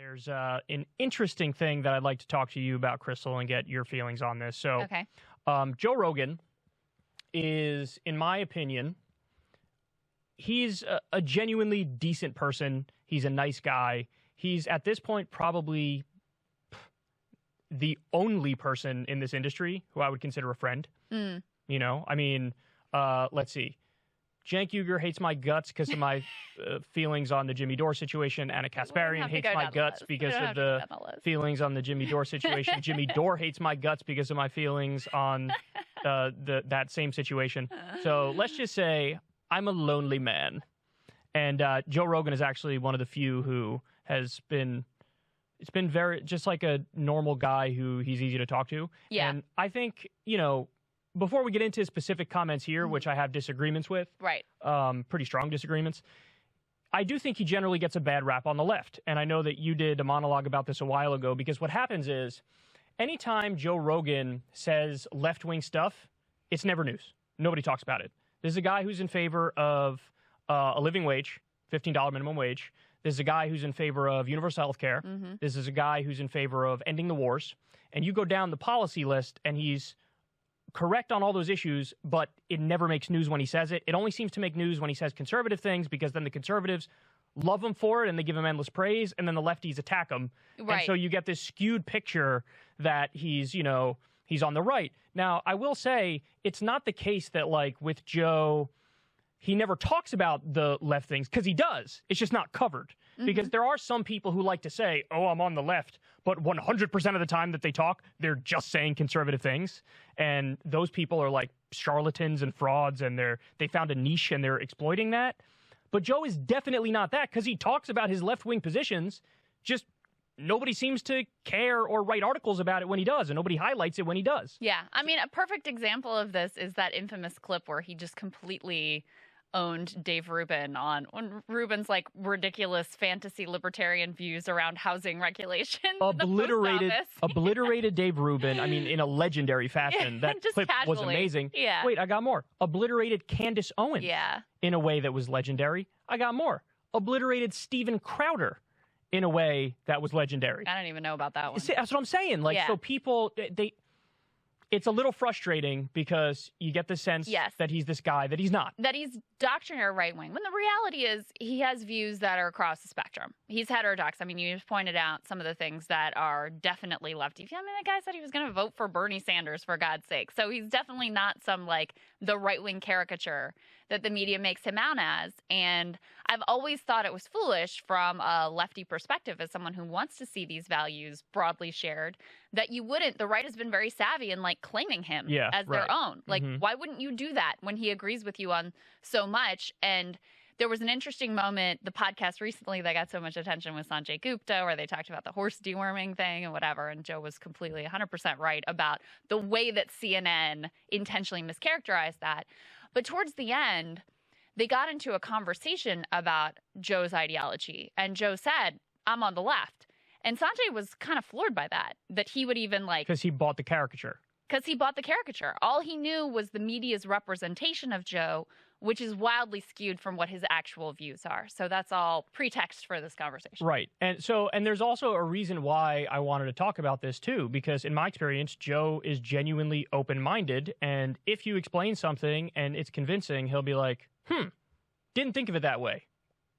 There's an interesting thing that I'd like to talk to you about, Krystal, and get your feelings on this. So, Joe Rogan is, in my opinion, he's a genuinely decent person. He's a nice guy. He's, at this point, probably the only person in this industry who I would consider a friend. You know, I mean, let's see. Cenk Uygur hates my guts because of my feelings on the Jimmy Dore situation. Anna Kasparian hates my guts because of the feelings on the Jimmy Dore situation. Jimmy Dore hates my guts because of my feelings on that same situation. So let's just say I'm a lonely man. And Joe Rogan is actually one of the few who has been, it's been very, just like a normal guy who he's easy to talk to. Yeah. And I think, you know, before we get into specific comments here, which I have disagreements with, pretty strong disagreements, I do think he generally gets a bad rap on the left. And I know that you did a monologue about this a while ago, because what happens is anytime Joe Rogan says left-wing stuff, it's never news. Nobody talks about it. This is a guy who's in favor of a living wage, $15 minimum wage. This is a guy who's in favor of universal health care. This is a guy who's in favor of ending the wars. And you go down the policy list, and he's correct on all those issues, but it never makes news when he says it. It only seems to make news when he says conservative things, because then the conservatives love him for it and they give him endless praise, and then the lefties attack him. And so you get this skewed picture that he's, you know, he's on the right. Now, I will say it's not the case that, like, with Joe, he never talks about the left things, because he does. It's just not covered. Because there are some people who like to say, oh, I'm on the left, but 100% of the time that they talk, they're just saying conservative things. And those people are like charlatans and frauds, and they found a niche and they're exploiting that. But Joe is definitely not that, because he talks about his left-wing positions, just nobody seems to care or write articles about it when he does, and nobody highlights it when he does. Yeah, I mean, a perfect example of this is that infamous clip where he just completely owned Dave Rubin on Rubin's like ridiculous fantasy libertarian views around housing regulation. Obliterated Dave Rubin. I mean, in a legendary fashion. That clip was amazing. Yeah. Wait, I got more. Obliterated Candace Owens. Yeah. In a way that was legendary. I got more. Obliterated Steven Crowder in a way that was legendary. I don't even know about that one. See, that's what I'm saying. Like, so people, it's a little frustrating, because you get the sense that he's this guy that he's not. That he's doctrinaire right-wing, when the reality is he has views that are across the spectrum. He's heterodox. I mean, you just pointed out some of the things that are definitely lefty. I mean, that guy said he was going to vote for Bernie Sanders, for God's sake. So he's definitely not some, like, the right-wing caricature that the media makes him out as. And I've always thought it was foolish from a lefty perspective, as someone who wants to see these values broadly shared, that you wouldn't. The right has been very savvy in, like, claiming him as their own. Like, why wouldn't you do that when he agrees with you on so much? And there was an interesting moment, the podcast recently that got so much attention with Sanjay Gupta, where they talked about the horse deworming thing and whatever, and Joe was completely 100% right about the way that CNN intentionally mischaracterized that. But towards the end, they got into a conversation about Joe's ideology, and Joe said, I'm on the left. And Sanjay was kind of floored by that he would even, like... Because he bought the caricature. Because he bought the caricature. All he knew was the media's representation of Joe, which is wildly skewed from what his actual views are. So that's all pretext for this conversation. Right. And there's also a reason why I wanted to talk about this too, because in my experience, Joe is genuinely open-minded. And if you explain something and it's convincing, he'll be like, didn't think of it that way.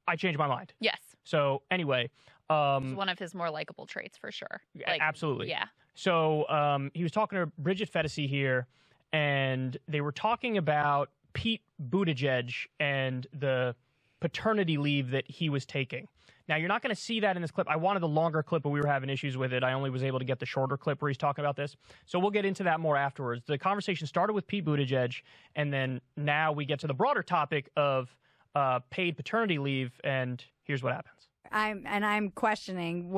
I changed my mind. Yes. So anyway. It's one of his more likable traits for sure. Like, absolutely. Yeah. So he was talking to Bridget Fetisi here, and they were talking about Pete Buttigieg and the paternity leave that he was taking. Now, you're not going to see that in this clip. I wanted the longer clip, but we were having issues with it. I only was able to get the shorter clip where he's talking about this. So we'll get into that more afterwards. The conversation started with Pete Buttigieg, and then now we get to the broader topic of paid paternity leave, and here's what happens. I'm questioning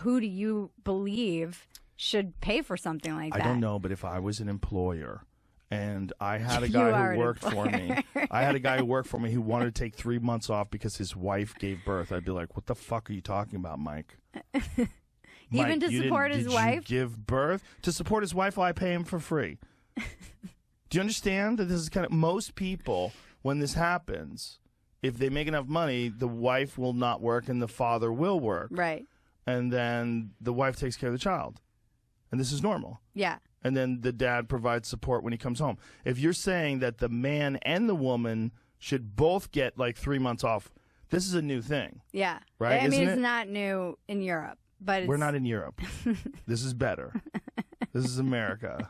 who do you believe should pay for something like that? I don't know, but if I was an employer and I had a guy who worked for me, who wanted to take 3 months off because his wife gave birth, I'd be like, what the fuck are you talking about, Mike? Even to support his wife? You give birth? To support his wife, I pay him for free. Do you understand that this is kind of, most people, when this happens, if they make enough money, the wife will not work and the father will work. Right. and then the wife takes care of the child. And this is normal. Yeah. And then the dad provides support when he comes home. If you're saying that the man and the woman should both get like 3 months off, this is a new thing. Yeah. Right? I mean, it's not new in Europe, but we're not in Europe. This is better. This is America.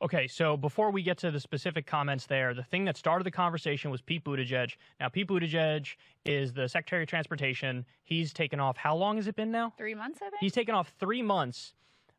Okay, so before we get to the specific comments there, the thing that started the conversation was Pete Buttigieg. Now, Pete Buttigieg is the Secretary of Transportation. He's taken off, how long has it been now? 3 months, I think. He's taken off 3 months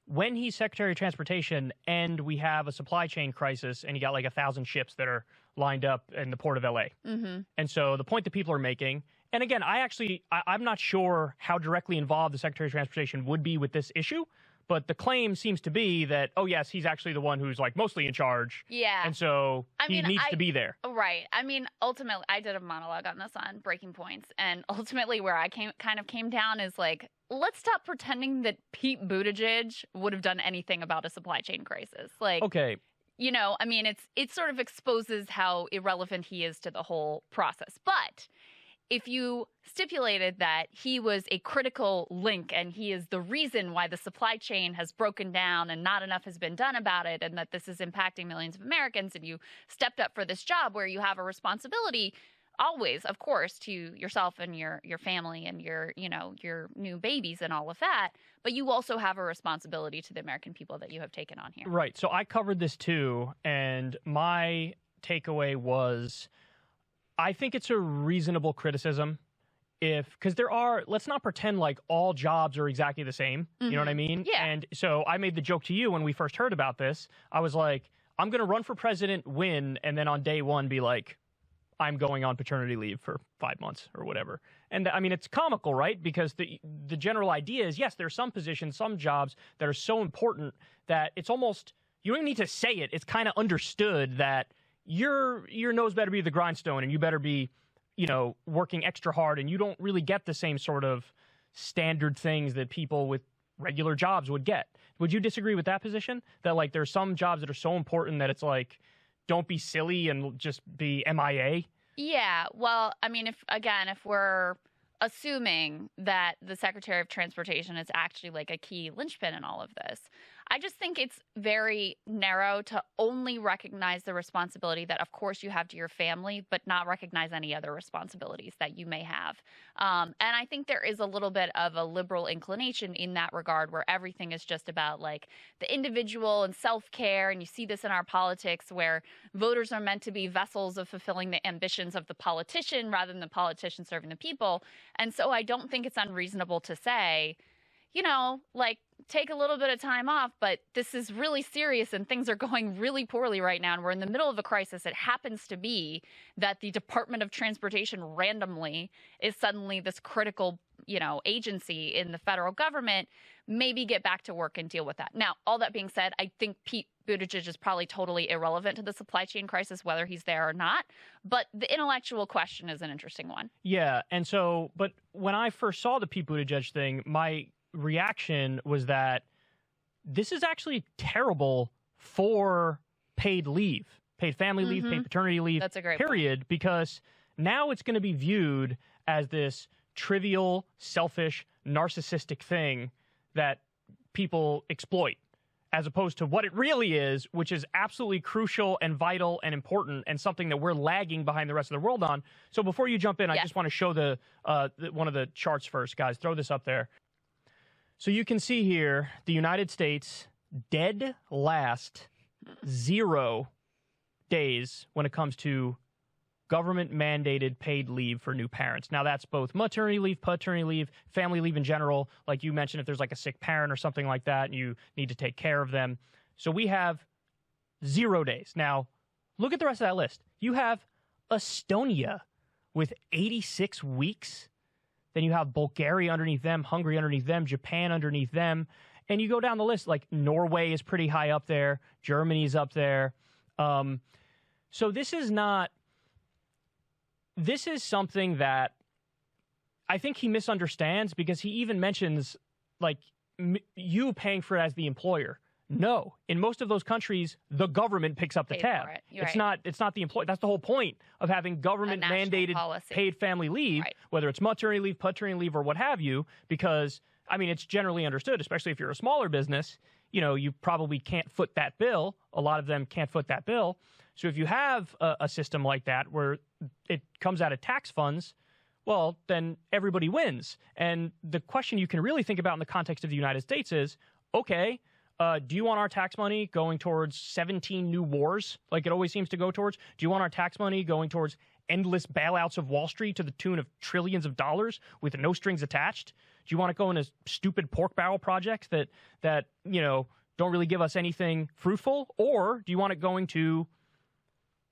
when he's Secretary of Transportation, and we have a supply chain crisis, and you got like 1,000 ships that are lined up in the port of LA. Mm-hmm. And so the point that people are making, and again, I'm not sure how directly involved the Secretary of Transportation would be with this issue, but the claim seems to be that, oh, yes, he's actually the one who's like mostly in charge. Yeah. And so he needs to be there. Right. I mean, ultimately, I did a monologue on this on Breaking Points. And ultimately where I kind of came down is like, let's stop pretending that Pete Buttigieg would have done anything about a supply chain crisis. Like, okay. You know, I mean, it sort of exposes how irrelevant he is to the whole process. But if you stipulated that he was a critical link and he is the reason why the supply chain has broken down and not enough has been done about it and that this is impacting millions of Americans, and you stepped up for this job where you have a responsibility always, of course, to yourself and your family and your new babies and all of that, but you also have a responsibility to the American people that you have taken on here. Right. So I covered this too, and my takeaway was, I think it's a reasonable criticism because let's not pretend like all jobs are exactly the same. Mm-hmm. You know what I mean? Yeah. And so I made the joke to you when we first heard about this. I was like, I'm going to run for president, win, and then on day one be like, I'm going on paternity leave for 5 months or whatever. And I mean, it's comical, right? Because the general idea is, yes, there's some positions, some jobs that are so important that it's almost, you don't even need to say it. It's kind of understood that your nose better be the grindstone and you better be, working extra hard, and you don't really get the same sort of standard things that people with regular jobs would get. Would you disagree with that position? That like there's some jobs that are so important that it's like, don't be silly and just be MIA? Yeah. Well, I mean, if we're assuming that the Secretary of Transportation is actually like a key linchpin in all of this, I just think it's very narrow to only recognize the responsibility that, of course, you have to your family, but not recognize any other responsibilities that you may have. And I think there is a little bit of a liberal inclination in that regard, where everything is just about like the individual and self-care. And you see this in our politics, where voters are meant to be vessels of fulfilling the ambitions of the politician rather than the politician serving the people. And so I don't think it's unreasonable to say, like, take a little bit of time off, but this is really serious and things are going really poorly right now. And we're in the middle of a crisis. It happens to be that the Department of Transportation randomly is suddenly this critical, agency in the federal government. Maybe get back to work and deal with that. Now, all that being said, I think Pete Buttigieg is probably totally irrelevant to the supply chain crisis, whether he's there or not. But the intellectual question is an interesting one. Yeah. And so, but when I first saw the Pete Buttigieg thing, my reaction was that this is actually terrible for paid leave, paid family leave, paid paternity leave. That's a great period, point. Because now it's going to be viewed as this trivial, selfish, narcissistic thing that people exploit, as opposed to what it really is, which is absolutely crucial and vital and important and something that we're lagging behind the rest of the world on. So before you jump in, I just want to show the one of the charts first, guys. Throw this up there. So you can see here, the United States dead last 0 days when it comes to government-mandated paid leave for new parents. Now, that's both maternity leave, paternity leave, family leave in general. Like you mentioned, if there's like a sick parent or something like that, and you need to take care of them. So we have 0 days. Now, look at the rest of that list. You have Estonia with 86 weeks. Then you have Bulgaria underneath them, Hungary underneath them, Japan underneath them. And you go down the list, like Norway is pretty high up there. Germany's up there. So this is something that I think he misunderstands, because he even mentions like you paying for it as the employer, No. In most of those countries, the government picks up the tab. It's not the employee. That's the whole point of having government-mandated paid family leave, whether it's maternity leave, paternity leave, or what have you, because, I mean, it's generally understood, especially if you're a smaller business, you know, you probably can't foot that bill. A lot of them can't foot that bill. So if you have a system like that where it comes out of tax funds, well, then everybody wins. And the question you can really think about in the context of the United States is, okay, do you want our tax money going towards 17 new wars, like it always seems to go towards? Do you want our tax money going towards endless bailouts of Wall Street to the tune of trillions of dollars with no strings attached? Do you want to go into stupid pork barrel projects that you know, don't really give us anything fruitful? Or do you want it going to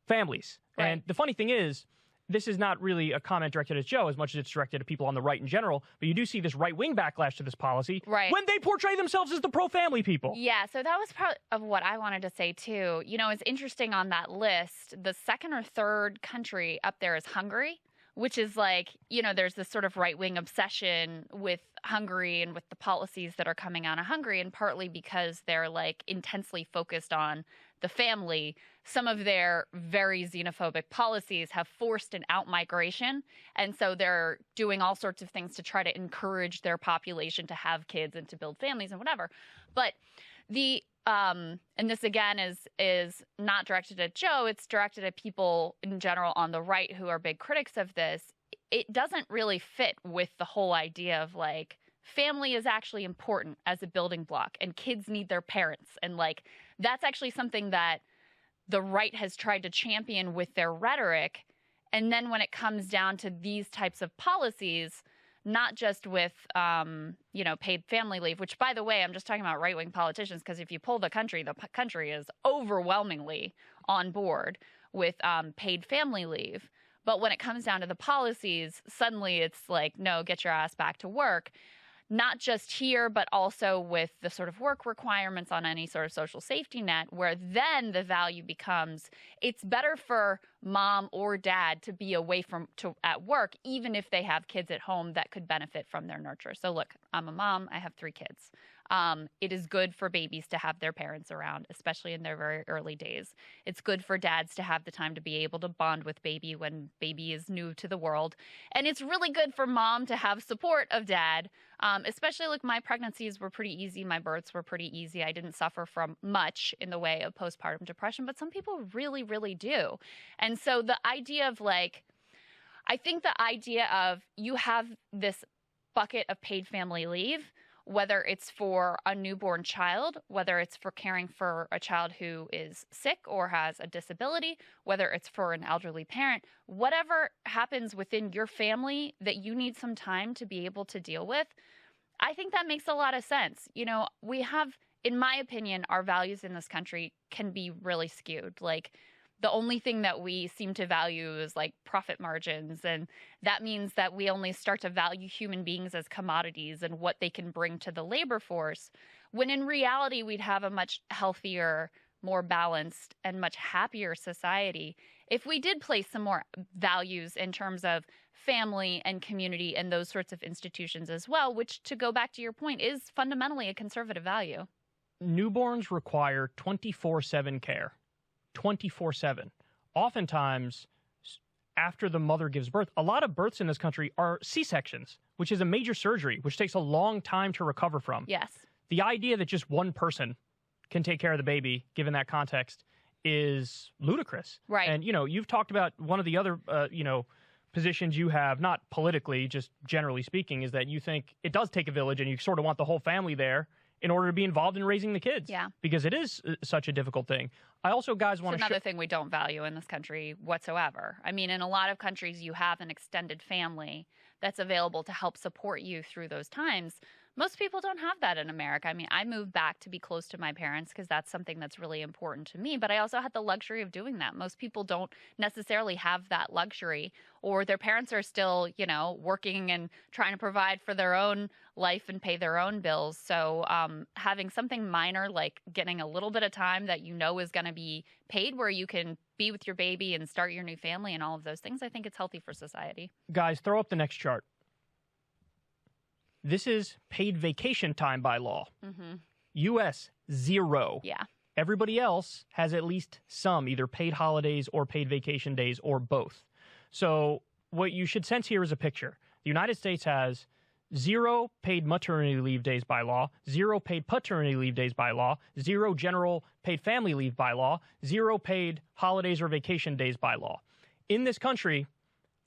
families? Right. And the funny thing is, this is not really a comment directed at Joe as much as it's directed at people on the right in general, but you do see this right-wing backlash to this policy when they portray themselves as the pro-family people. Yeah, so that was part of what I wanted to say, too. You know, it's interesting on that list, the second or third country up there is Hungary, which is like, you know, there's this sort of right-wing obsession with Hungary and with the policies that are coming out of Hungary, and partly because they're, like, intensely focused on the family. Some of their very xenophobic policies have forced an out-migration, and so they're doing all sorts of things to try to encourage their population to have kids and to build families and whatever. But the and this again is not directed at Joe, it's directed at people in general on the right who are big critics of this. It doesn't really fit with the whole idea of like family is actually important as a building block and kids need their parents, and like that's actually something that the right has tried to champion with their rhetoric. And then when it comes down to these types of policies, not just with, you know, paid family leave, which, by the way, I'm just talking about right-wing politicians, because if you poll the country is overwhelmingly on board with paid family leave. But when it comes down to the policies, suddenly it's like, no, get your ass back to work. Not just here, but also with the sort of work requirements on any sort of social safety net, where then the value becomes it's better for mom or dad to be away at work, even if they have kids at home that could benefit from their nurture. So look, I'm a mom. I have 3 kids. It is good for babies to have their parents around, especially in their very early days. It's good for dads to have the time to be able to bond with baby when baby is new to the world. And it's really good for mom to have support of dad, especially like my pregnancies were pretty easy. My births were pretty easy. I didn't suffer from much in the way of postpartum depression, but some people really, really do. And so the idea of like, I think the idea of you have this bucket of paid family leave, whether it's for a newborn child, whether it's for caring for a child who is sick or has a disability, whether it's for an elderly parent, whatever happens within your family that you need some time to be able to deal with, I think that makes a lot of sense. You know, we have, in my opinion, our values in this country can be really skewed. Like, the only thing that we seem to value is like profit margins. And that means that we only start to value human beings as commodities and what they can bring to the labor force, when in reality, we'd have a much healthier, more balanced, and much happier society if we did place some more values in terms of family and community and those sorts of institutions as well, which, to go back to your point, is fundamentally a conservative value. Newborns require 24/7 care. 24/7. Oftentimes, after the mother gives birth, a lot of births in this country are C-sections, which is a major surgery, which takes a long time to recover from. Yes. The idea that just one person can take care of the baby, given that context, is ludicrous. Right. And, you know, you've talked about one of the other, you know, positions you have, not politically, just generally speaking, is that you think it does take a village and you sort of want the whole family there in order to be involved in raising the kids. Yeah. Because it is such a difficult thing. I also, guys, want to... It's another thing we don't value in this country whatsoever. I mean, in a lot of countries, you have an extended family that's available to help support you through those times. Most people don't have that in America. I mean, I moved back to be close to my parents because that's something that's really important to me. But I also had the luxury of doing that. Most people don't necessarily have that luxury, or their parents are still, you know, working and trying to provide for their own life and pay their own bills. So having something minor like getting a little bit of time that you know is going to be paid where you can be with your baby and start your new family and all of those things, I think it's healthy for society. Guys, throw up the next chart. This is paid vacation time by law. Mm-hmm. U.S., 0. Yeah. Everybody else has at least some, either paid holidays or paid vacation days or both. So what you should sense here is a picture. The United States has 0 paid maternity leave days by law, 0 paid paternity leave days by law, 0 general paid family leave by law, 0 paid holidays or vacation days by law. In this country,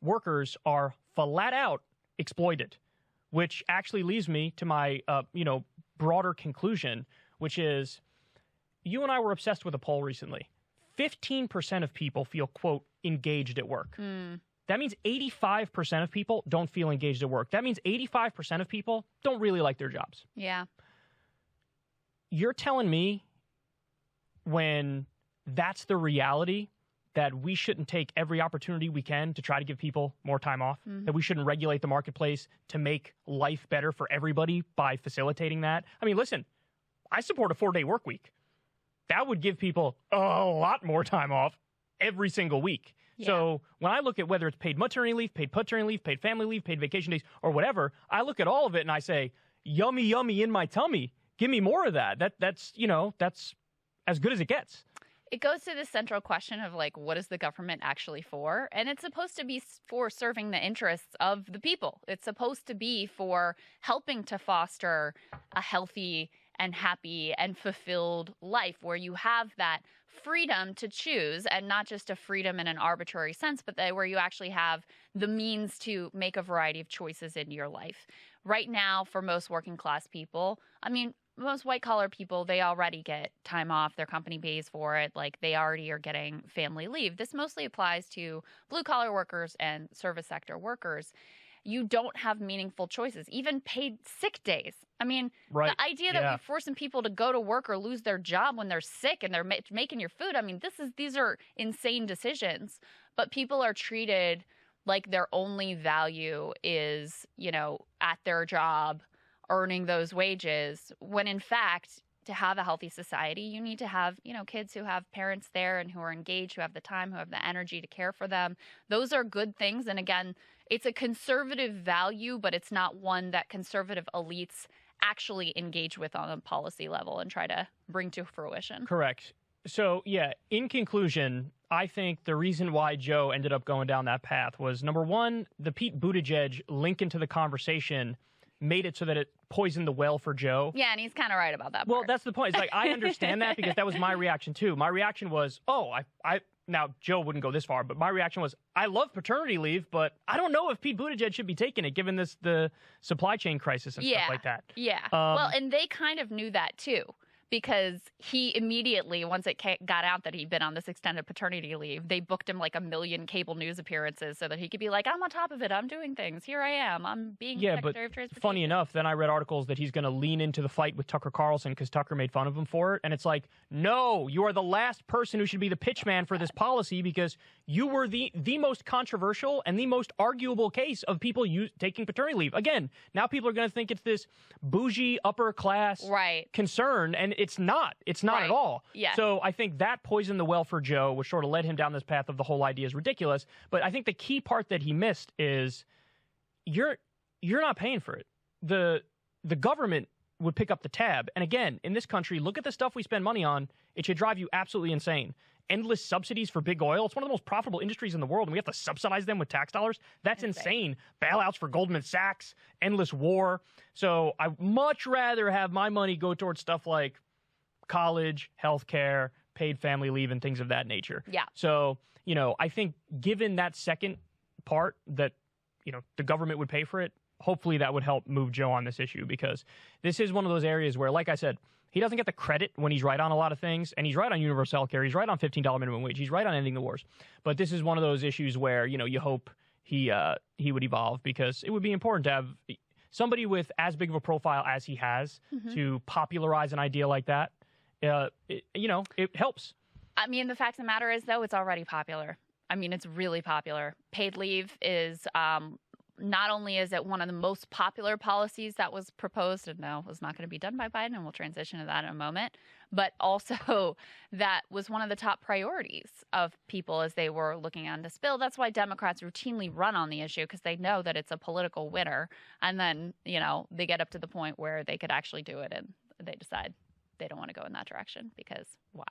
workers are flat out exploited, which actually leads me to my broader conclusion, which is you and I were obsessed with a poll recently. 15% of people feel, quote, engaged at work. That means 85% of people don't feel engaged at work. That means 85% of people don't really like their jobs. Yeah. You're telling me when that's the reality that we shouldn't take every opportunity we can to try to give people more time off, that we shouldn't regulate the marketplace to make life better for everybody by facilitating that? I mean, listen, I support a 4-day work week. That would give people a lot more time off every single week. Yeah. So when I look at whether it's paid maternity leave, paid paternity leave, paid family leave, paid vacation days, or whatever, I look at all of it and I say, yummy, yummy in my tummy. Give me more of that. That's as good as it gets. It goes to the central question of, like, what is the government actually for? And it's supposed to be for serving the interests of the people. It's supposed to be for helping to foster a healthy and happy and fulfilled life where you have that freedom to choose, and not just a freedom in an arbitrary sense, but where you actually have the means to make a variety of choices in your life. Right now, for most working class people, I mean, most white collar people, they already get time off. Their company pays for it. Like, they already are getting family leave. This mostly applies to blue collar workers and service sector workers. You don't have meaningful choices, even paid sick days. I mean, the idea that we're forcing people to go to work or lose their job when they're sick and they're making your food. I mean, these are insane decisions, but people are treated like their only value is, at their job, earning those wages, when in fact, to have a healthy society, you need to have, kids who have parents there and who are engaged, who have the time, who have the energy to care for them. Those are good things. And again, it's a conservative value, but it's not one that conservative elites actually engage with on a policy level and try to bring to fruition. Correct. So, in conclusion, I think the reason why Joe ended up going down that path was, number one, the Pete Buttigieg link into the conversation made it so that it poisoned the well for Joe. Yeah, and he's kind of right about that part. Well, that's the point. It's like, I understand that because that was my reaction too. My reaction was, now Joe wouldn't go this far, but my reaction was, I love paternity leave, but I don't know if Pete Buttigieg should be taking it given the supply chain crisis and stuff like that. Yeah. Well, and they kind of knew that too, because he immediately, once it got out that he'd been on this extended paternity leave, they booked him like 1 million cable news appearances so that he could be like, I'm on top of it. I'm doing things. Here I am. I'm being Secretary of Transportation. Funny enough, then I read articles that he's going to lean into the fight with Tucker Carlson because Tucker made fun of him for it. And it's like, no, you are the last person who should be the pitchman for this policy because you were the most controversial and the most arguable case of people taking paternity leave. Again, now people are going to think it's this bougie upper class concern, and it's not. It's not at all. Yeah. So I think that poisoned the well for Joe, which sort of led him down this path of the whole idea is ridiculous. But I think the key part that he missed is you're not paying for it. The government would pick up the tab. And again, in this country, look at the stuff we spend money on. It should drive you absolutely insane. Endless subsidies for big oil. It's one of the most profitable industries in the world, and we have to subsidize them with tax dollars. That's insane. Bailouts for Goldman Sachs, endless war. So I'd much rather have my money go towards stuff like college, healthcare, paid family leave, and things of that nature. Yeah. So, I think given that second part that, the government would pay for it, hopefully that would help move Joe on this issue, because this is one of those areas where, like I said, he doesn't get the credit when he's right on a lot of things, and he's right on universal health care, he's right on $15 minimum wage, he's right on ending the wars. But this is one of those issues where, you hope he would evolve, because it would be important to have somebody with as big of a profile as he has to popularize an idea like that. It helps. I mean, the fact of the matter is, though, it's already popular. I mean, it's really popular. Paid leave is not only is it one of the most popular policies that was proposed, and no, was not going to be done by Biden, and we'll transition to that in a moment, but also that was one of the top priorities of people as they were looking at this bill. That's why Democrats routinely run on the issue, because they know that it's a political winner. And then, they get up to the point where they could actually do it, and they decide they don't want to go in that direction because why?